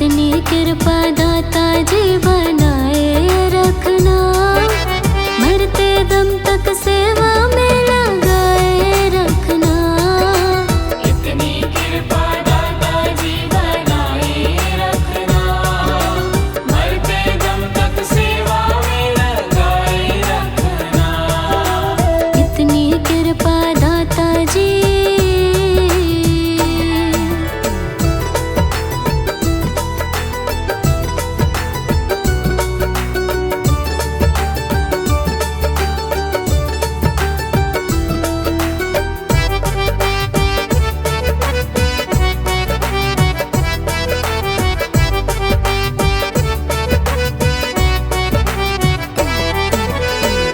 इतनी कृपा दाता जी बनाए रखना, मरते दम तक सेवा में लगाए रखना। इतनी कृपा दाता जी बनाए रखना, मरते दम तक सेवा में लगाए रखना। इतनी कृपा दाता जी।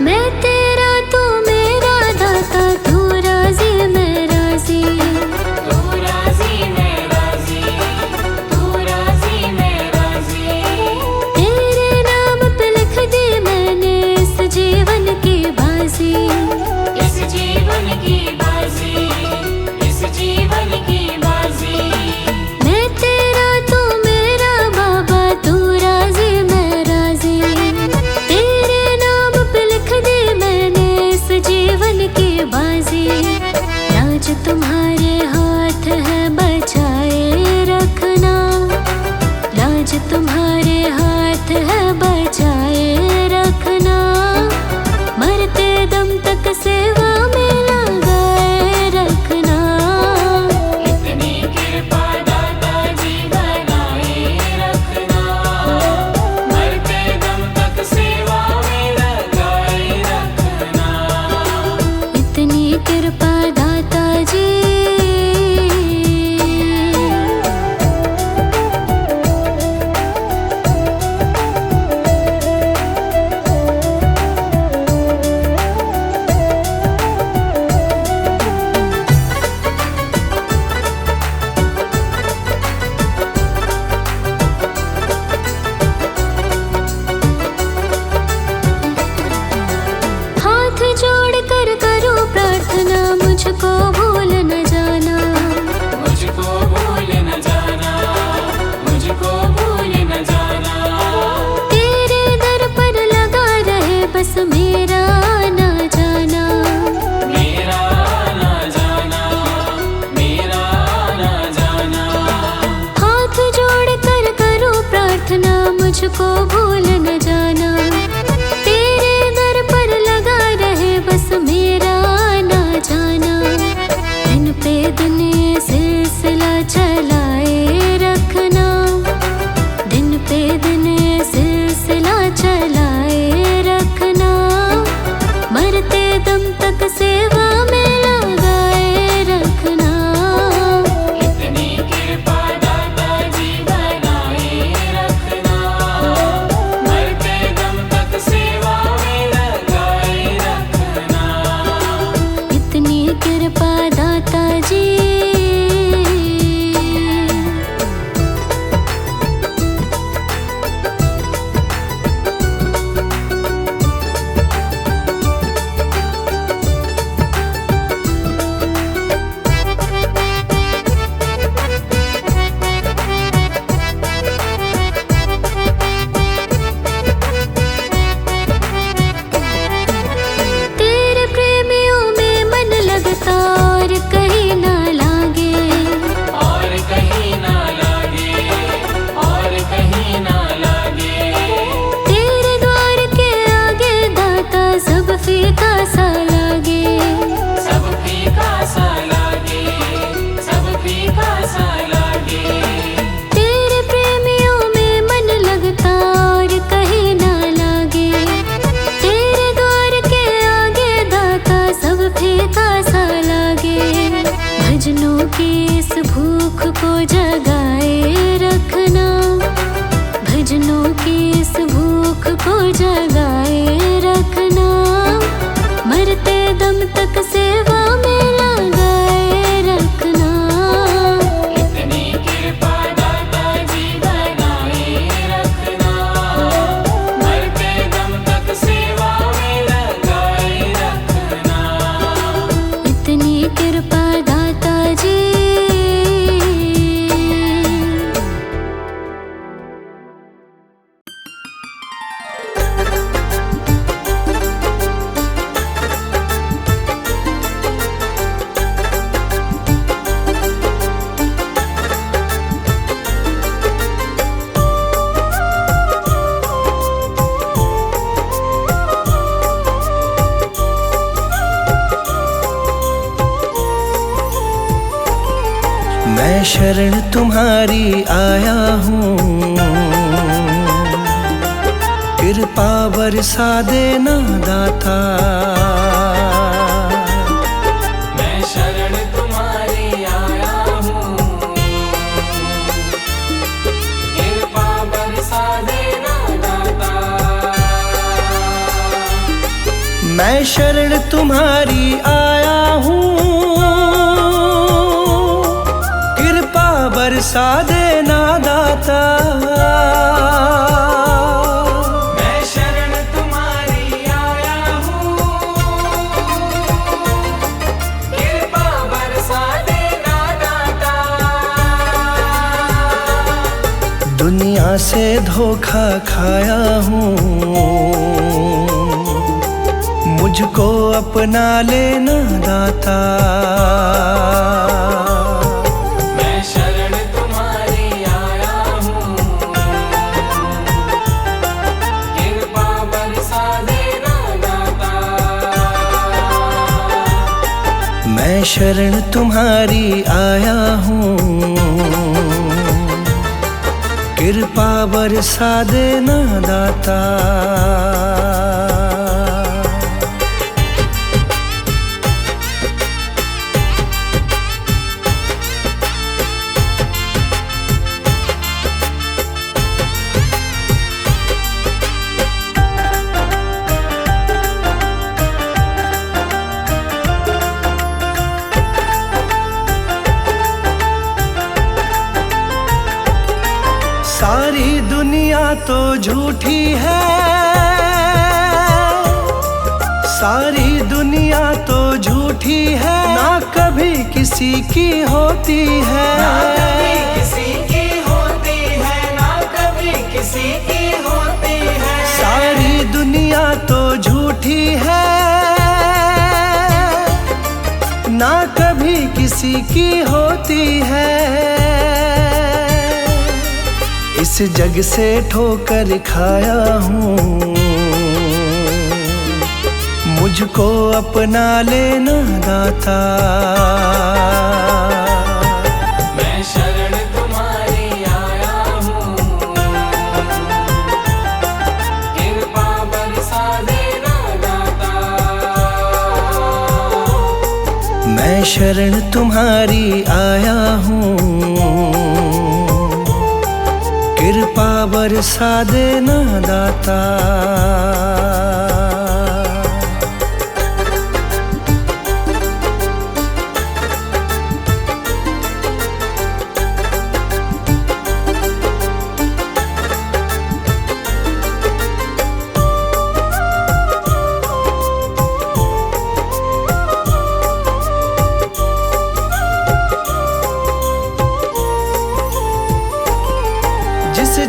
मैं तेरा तू मेरा दाता, तू राजी मैं राजी। तू राजी मैं राजी, तू राजी मैं राजी। तेरे नाम पे लिख दी मैंने इस जीवन की बाजी। इस जीवन की बाजी, इस जीवन की बाजी। मैं तेरा तू मेरा बाबा, तू राजी मैं राजी। तेरे नाम पे लिख दी मैंने इस जीवन की बाजी। लाज तुम्हारे हाथ है बचाए रखना, लाज तुम्हारे हाथ है बचाए रखना। मरते दम तक सेवा में लगाए रखना। इतनी कृपा दाता जी बनाए रखना, मरते दम तक सेवा में लगाए रखना। इतनी कृपा दाता जी। हाथ जोड़ कर करो प्रार्थना, मुझको भूल न जाना। मुझको भूल न जाना, मुझको भूल न जाना। तेरे दर पर लगा रहे बस मेरा ना जाना। मेरा ना जाना, मेरा ना जाना। हाथ जोड़ कर करो प्रार्थना, मुझको भूल न जाना। तेरे दर पर लगा रहे बस मेरा ना जाना। दिन पे दिन ये सिलसिला चलाए रखना, दिन पे दिन ये सिलसिला चलाए रखना। मरते दम तक सेवा में लगाए रखना। इतनी कृपा दाता जी बनाए रखना, मरते दम तक सेवा में लगाए रखना। इतनी कृपा दाता जी। तेरे प्रेमियों में मन लगता और कहीं ना लागे। और कहीं ना लागे, और कहीं ना लागे। तेरे द्वार के आगे दाता सब फीका सा लागे। सब फीका सा लागे, सब फीका सा लागे। तेरे प्रेमियों में मन लगता और कहीं ना लागे। तेरे द्वार के आगे दाता सब फीका सा लागे। भजनों की इस भूख को जगाए रखना, भजनों की इस भूख को जगाए रखना। मरते दम तक सेवा में लगाए रखना। इतनी कृपा दाता जी बनाए रखना, मरते दम तक सेवा में लगाए रखना। इतनी कृपा दाता जी। मैं शरण तुम्हारी आया हूँ, कृपा बरसा देना दाता। मैं शरण तुम्हारी आया हूँ, कृपा बरसा देना दाता। मैं शरण तुम्हारी आया हूँ, कृपा बरसा देना दाता। मैं शरण तुम्हारी आया हूँ, कृपा बरसा देना दाता। दुनिया से धोखा खाया हूँ, मुझको अपना लेना दाता। मैं शरण तुम्हारी आया हूँ, कृपा बरसा देना दाता। मैं शरण तुम्हारी आया हूँ, कृपा बरसा देना दाता। सारी दुनिया तो झूठी है, सारी दुनिया तो झूठी है, ना कभी किसी की होती है। ना कभी किसी की होती है, ना कभी किसी की होती है। सारी दुनिया तो झूठी है, ना कभी किसी की होती है। इस जग से ठोकर खाया हूँ, मुझको अपना लेना दाता। मैं शरण तुम्हारी आया हूँ, कृपा बरसा देना दाता। मैं शरण तुम्हारी आया हूँ, कृपा बरसा देना दाता।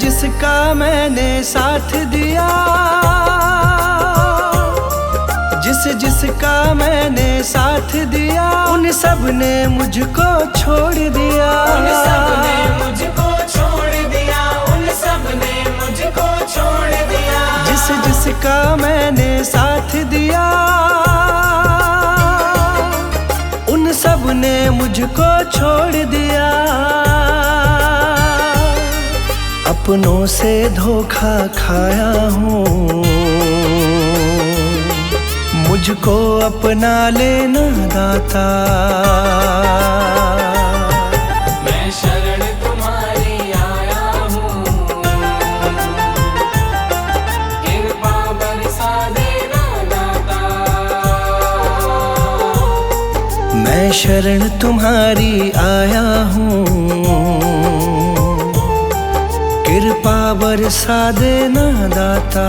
जिसका मैंने साथ दिया, जिसका मैंने साथ दिया, उन सब ने मुझको छोड़ दिया। उन सब ने मुझको छोड़ दिया, उन सब ने मुझको छोड़ दिया। जिसका मैंने साथ दिया, उन सब ने मुझको छोड़ दिया। अपनों से धोखा खाया हूँ, मुझको अपना लेना दाता। मैं शरण तुम्हारी आया हूँ, कृपा बरसा देना दाता। मैं शरण तुम्हारी आया हूँ, कृपा बरसा देना दाता।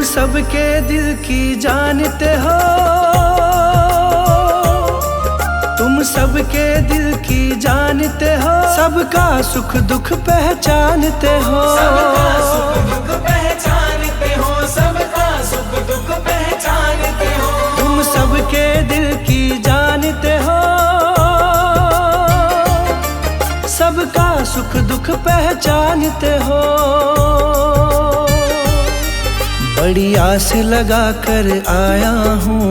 सबके दिल की जानते हो, तुम सबके दिल की जानते हो, सबका सुख दुख पहचानते हो। सबका सुख दुख पहचानते हो, सबका सुख दुख पहचानते हो। तुम सबके दिल की जानते हो, सबका सुख दुख पहचानते हो। बड़ी आस लगा कर आया हूँ,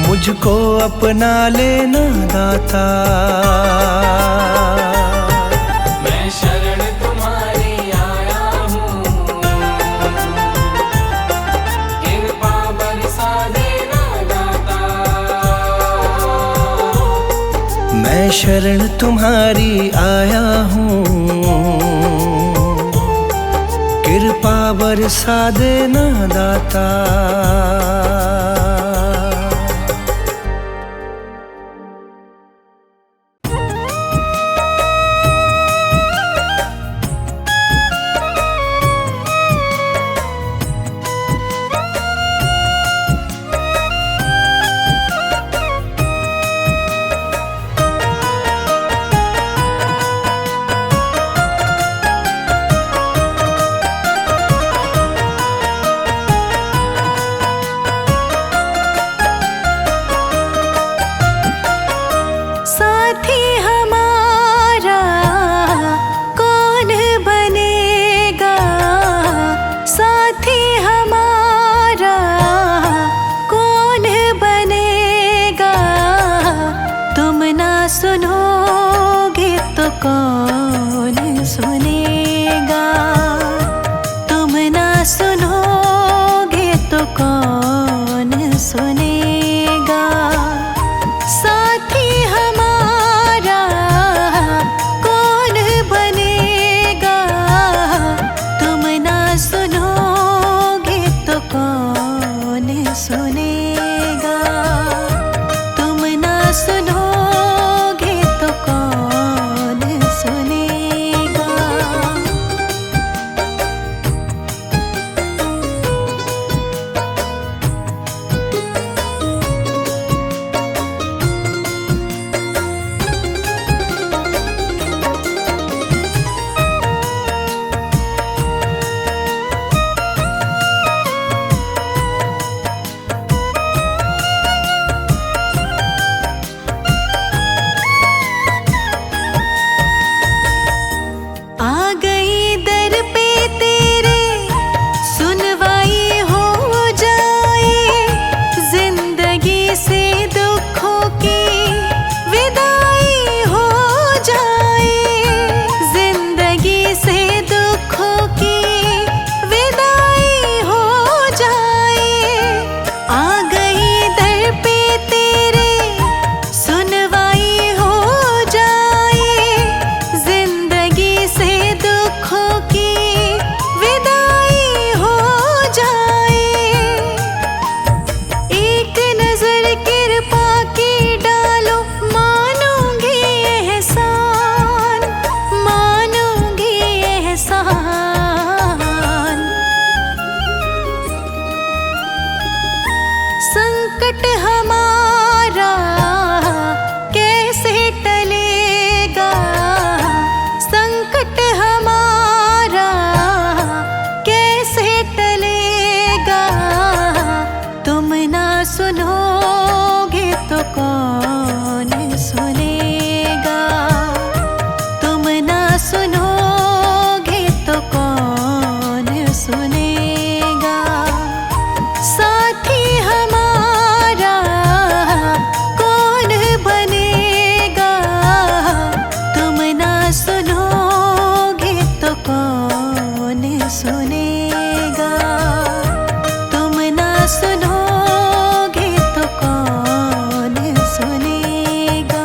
मुझको अपना लेना दाता। मैं शरण तुम्हारी आया हूँ, कृपा बरसा देना दाता। मैं शरण तुम्हारी आया हूँ, कृपा बरसा देना दाता। सुनोगे तो कौन सुनेगा, तुम ना सुनोगे तो कौन सुनेगा। साथी हमारा कौन बनेगा, तुम ना सुनोगे तो कौन सुनेगा। तुम ना सुनो संकट हमारा कैसे टलेगा, संकट हमारा कैसे टलेगा। तुम ना सुनोगे तो कौन सुनेगा, तुम ना सुनोगे तो कौन सुनेगा। साथी हमारा कौन बनेगा, तुम ना सुनोगे तो कौन सुनेगा। तुम ना सुनोगे तो कौन सुनेगा।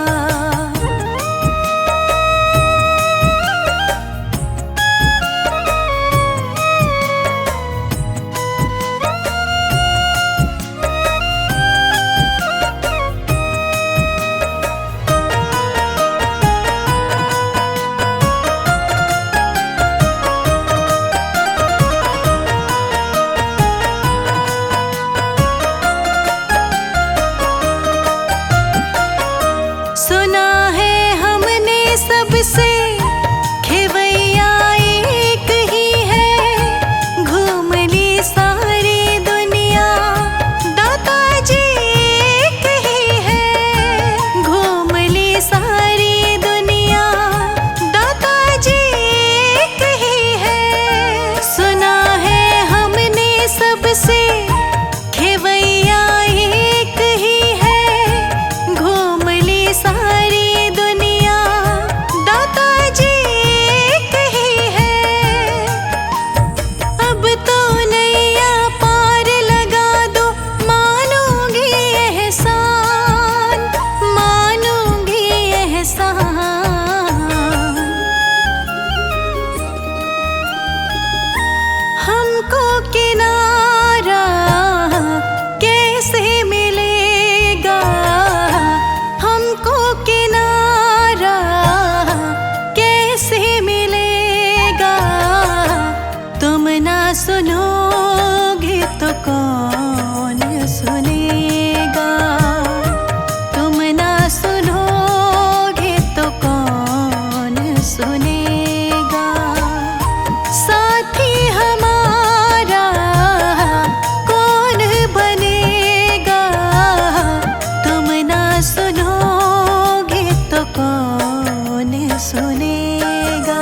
से खेवैया एक ही है, घूम ली सारी दुनिया दाता जी एक ही है। अब तो नैया पार लगा दो, मानूंगी एहसान, मानूंगी एहसान। हमको किनारा कैसे मिलेगा, हमको किनारा कैसे मिलेगा। तुम ना सुनोगे तो कौन सुनेगा, तुम ना सुनोगे तो कौन सुनेगा। साथी हमारा कौन बनेगा, तुम ना सुनोगे तो कौन सुनेगा,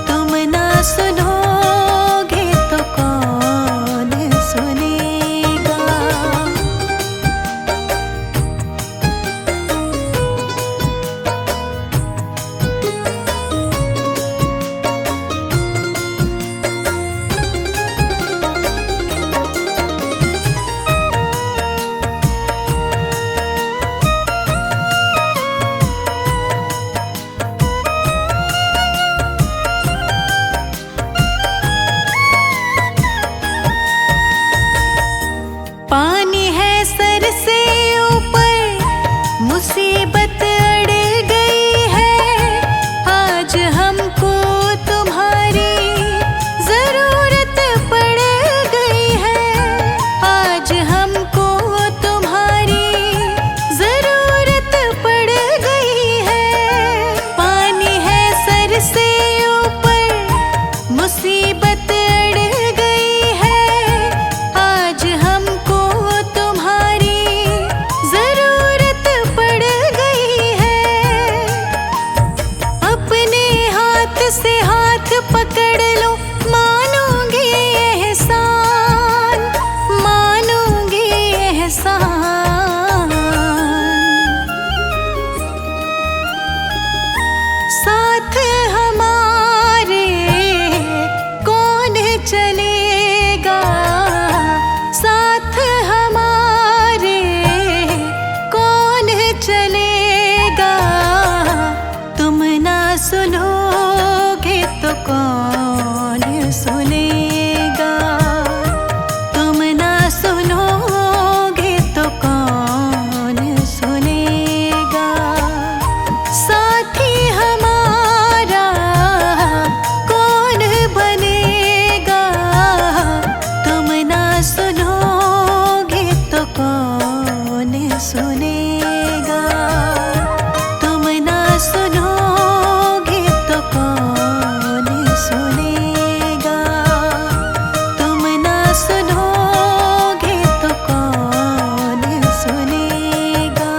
तुम ना सुनोगे तो कौन सुनेगा। पानी है सर से ऊपर, मुसीबत अड़ गई है। आज हमको तुम्हारी जरूरत पड़ गई है, आज हमको तुम्हारी जरूरत पड़ गई है। पानी है सर से ऊपर, मुसीबत अड़ गई है। आज हमको तुम्हारी जरूरत पड़ गई है। अपने हाथ से हाथ पकड़ लो, मानूंगी एहसान, मानूंगी एहसान। साथ हमारे कौन चलेगा, साथ हमारे कौन चलेगा। तुम ना सुनोगे तो कौन सुनेगा, तुम ना सुनोगे तो कौन सुनेगा। साथी हमारा कौन बनेगा, तुम ना सुनोगे तो कौन सुनेगा, तुम ना सुनोगे तो कौन सुनेगा, तुम ना सुनोगे तो कौन सुनेगा।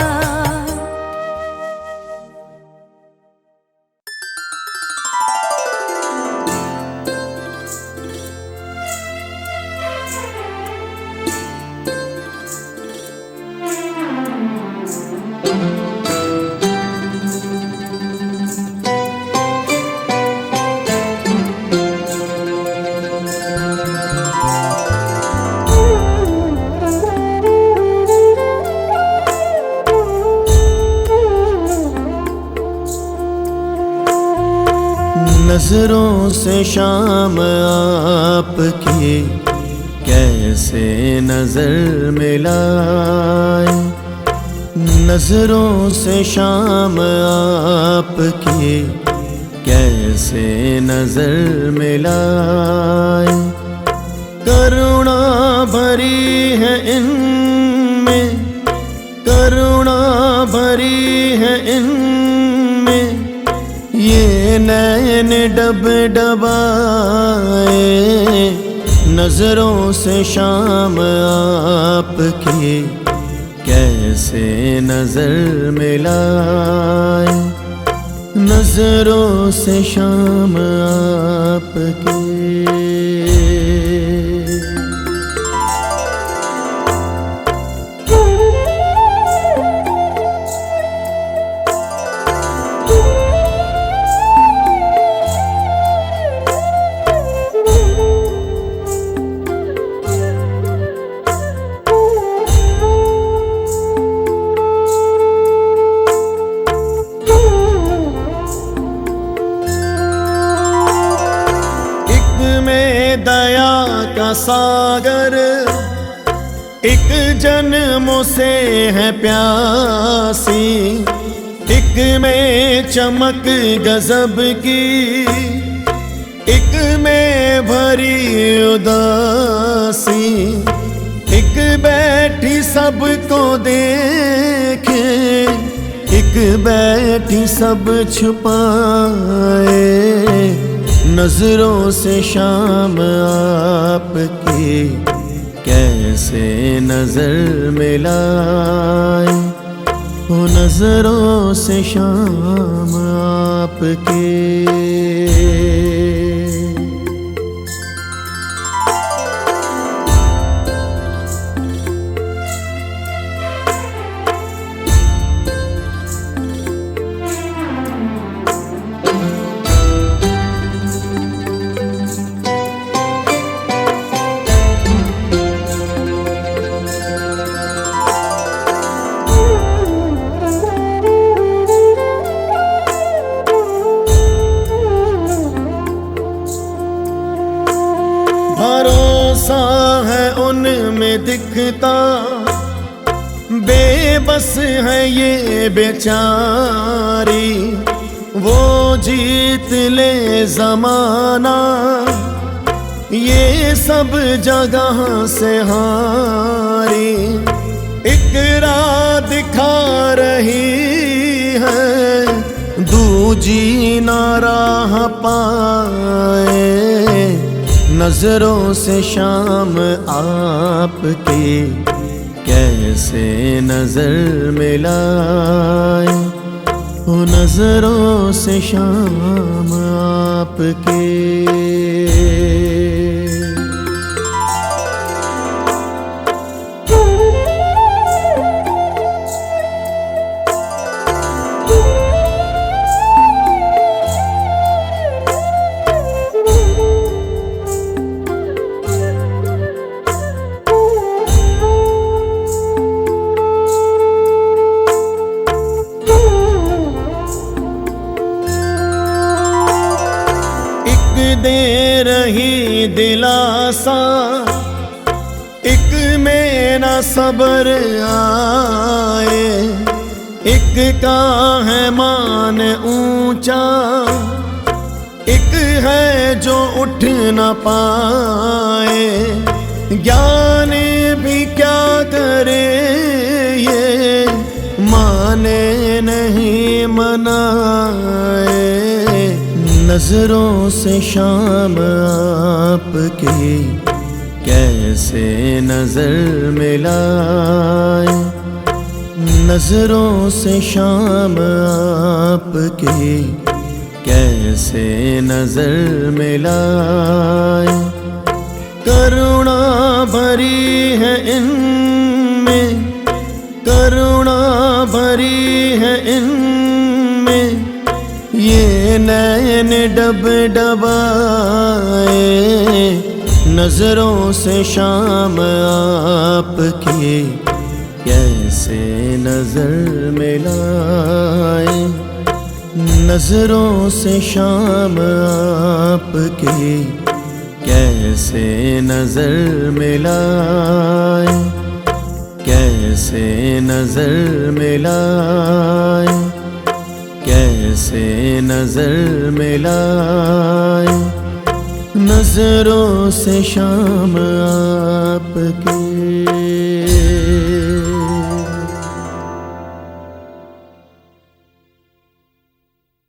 नजरों से शाम आपकी कैसे नजर मिलाए, नजरों से शाम आपकी कैसे नजर मिलाए। करुणा भरी है इनमें, करुणा भरी है इनमें, ये नैन डब डबाए। नजरों से शाम आपकी कैसे नजर मिलाए, नजरों से शाम आपकी। दया का सागर, एक जन्मों से है प्यासी, एक में चमक गजब की, एक में भरी उदासी, एक बैठी सबको देखे, एक बैठी सब छुपाए, नजरों से शाम आपकी कैसे नजर मिलाए, वो नजरों से शाम आपकी। भरोसा है उनमें दिखता, बेबस है ये बेचारी, वो जीत ले जमाना, ये सब जगह से हारी, एक राह दिखा रही है, दूजी ना राह पाए, नजरों से शाम आपकी कैसे नजर मिलाए, वो नजरों से शाम आपकी। दे रही दिलासा, एक में ना सब्र आए, एक का है मान ऊंचा, एक है जो उठ न पाए, ज्ञान भी क्या करे ये माने नहीं मनाए, नजरों से शाम आपकी कैसे नजर मिलाए, नजरों से शाम आपकी कैसे नजर मिलाए, करुणा भरी है इनमें, करुणा भरी है इनमें, ये नैन डब डबाए, नजरों से शाम आपकी कैसे नजर मिलाए, नजरों से शाम आपकी कैसे नजर मिलाए, कैसे नजर मिलाए, कैसे नजर मिलाए, नजरों से शाम आपकी।